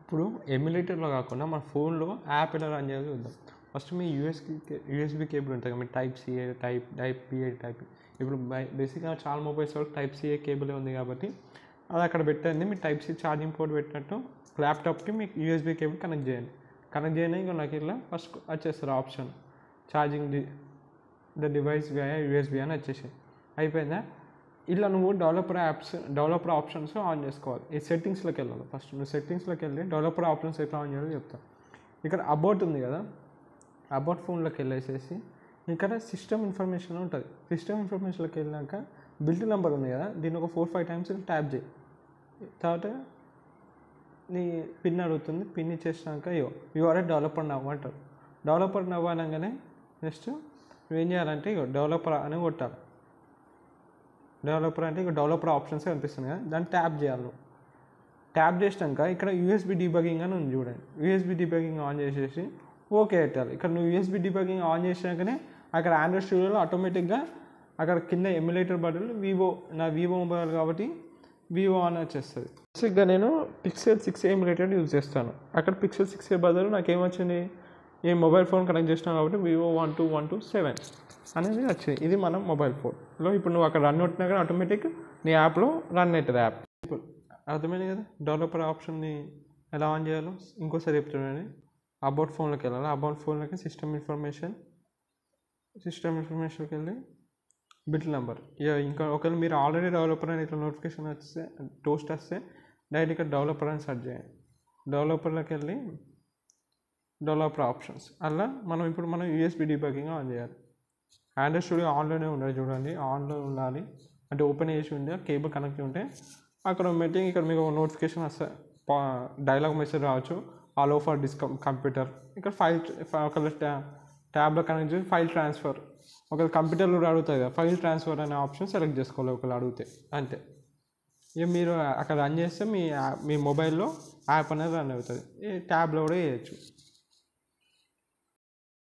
ఇప్పుడు ఎమ్యులేటర్లో కాకుండా మన ఫోన్లో యాప్ ఎలా రన్ చేయాలో చూద్దాం. ఫస్ట్ మీ యూఎస్బీ కేబుల్ ఉంటుంది కదా, మీ type C A type B A type. ఇప్పుడు బేసిక్గా చాలా మొబైల్స్ వరకు టైప్ సిఏ కేబులే ఉంది కాబట్టి అది అక్కడ పెట్టండి. మీ టైప్ సి ఛార్జింగ్ పోర్ట్ పెట్టినట్టు ల్యాప్టాప్కి మీకు యూఎస్బీ కేబుల్ కనెక్ట్ చేయండి. ఇంకా నాకు ఇలా ఫస్ట్ వచ్చేస్తారు option charging the device via USB అని వచ్చేసి అయిపోయిందా. ఇలా నువ్వు డెవలపర్ ఆప్షన్స్ ఆన్ చేసుకోవాలి. ఈ సెట్టింగ్స్లోకి వెళ్ళాలి. ఫస్ట్ నువ్వు సెట్టింగ్స్లోకి వెళ్ళి డెవలపర్ ఆప్షన్స్ ఎట్లా ఆన్ చేయాలో చెప్తాను. ఇక్కడ అబౌట్ ఉంది కదా, అబౌట్ ఫోన్లోకి వెళ్ళేసేసి ఇక్కడ సిస్టమ్ ఇన్ఫర్మేషన్ ఉంటుంది. సిస్టమ్ ఇన్ఫర్మేషన్లోకి వెళ్ళాక బిల్ట్ నెంబర్ ఉంది కదా, దీన్ని ఒక 4-5 టైమ్స్ ట్యాప్ చేయి. తర్వాత నీ పిన్ అడుగుతుంది. పిన్ ఇచ్చేసినాక యువర్ డెవలపర్ నవ్వు అంటారు. డెవలపర్ నవ్వు అనగానే నెక్స్ట్ నువ్వేం చేయాలంటే డెవలపర్ అని కొట్టాలి. డెవలపర్ అంటే ఇక డెవలపర్ ఆప్షన్స్ కనిపిస్తుంది కదా, దాన్ని ట్యాప్ చేయాలి. ట్యాప్ చేసినాక ఇక్కడ యూఎస్బీ డీబగింగ్ అని ఉంది చూడండి. యూఎస్బీ డీబగింగ్ ఆన్ చేసేసి ఓకే పెట్టాలి. ఇక్కడ నువ్వు యూఎస్బీ డీబగింగ్ ఆన్ చేసినాకనే అక్కడ ఆండ్రాయిడ్ స్టూడియోలో ఆటోమేటిక్గా అక్కడ కింద ఎమ్యులేటర్ బదులు వివో మొబైల్ కాబట్టి వివో అని వచ్చేస్తుంది. బేసిక్గా నేను పిక్సెల్ 6a ఎమ్యులేటర్ యూజ్ చేస్తాను. అక్కడ పిక్సెల్ 6a బదులు నాకేమొచ్చింది, ఈ మొబైల్ ఫోన్ కనెక్ట్ చేసినాం కాబట్టి వివో 12127 అనేది వచ్చింది. ఇది మనం మొబైల్ ఫోన్లో ఇప్పుడు నువ్వు అక్కడ రన్ అవుతున్నా కానీ ఆటోమేటిక్ నీ యాప్లో రన్ అవుతుంది. యాప్ ఇప్పుడు అర్థమైంది కదా. డెవలపర్ ఆప్షన్ని ఎలా ఆన్ చేయాలో ఇంకోసారి చెప్తున్నాను. అబౌట్ ఫోన్లోకి వెళ్ళాలి. అబౌట్ ఫోన్లోకి సిస్టమ్ ఇన్ఫర్మేషన్కి వెళ్ళి బిల్ నెంబర్. ఇంకా ఒకవేళ మీరు ఆల్రెడీ డెవలపర్ అని ఇట్లా నోటిఫికేషన్ వస్తే డైరెక్ట్ ఇక్కడ డెవలపర్ అని సెర్చ్ చేయండి. డెవలపర్లోకి వెళ్ళి డెవలపర్ ఆప్షన్స్ అలా మనం యూఎస్బీ డీబగింగ్ ఆన్ చేయాలి. ఆండ్రాయిడ్ స్టూడియో ఆన్లోనే ఉండాలి చూడండి. ఆన్లో ఉండాలి అంటే ఓపెన్ చేసి ఉంటే కేబుల్ కనెక్ట్ ఉంటే అక్కడ మీటింగ్ ఇక్కడ మీకు నోటిఫికేషన్ వస్తే డైలాగ్ మెసేజ్ రావచ్చు, అలో ఫర్ కంప్యూటర్. ఇక్కడ ఒకవేళ ట్యాబ్లో కనెక్ట్ చేసి ఫైల్ ట్రాన్స్ఫర్, ఒకవేళ కంప్యూటర్లో అడుగుతుంది కదా ఫైల్ ట్రాన్స్ఫర్ అనే ఆప్షన్ సెలెక్ట్ చేసుకోవాలి ఒకవేళ అడిగితే. అంతే, ఇక మీరు అక్కడ రన్ చేస్తే మీ మొబైల్లో యాప్ అనేది రన్ అవుతుంది. ఈ ట్యాబ్లో కూడా చేయొచ్చు.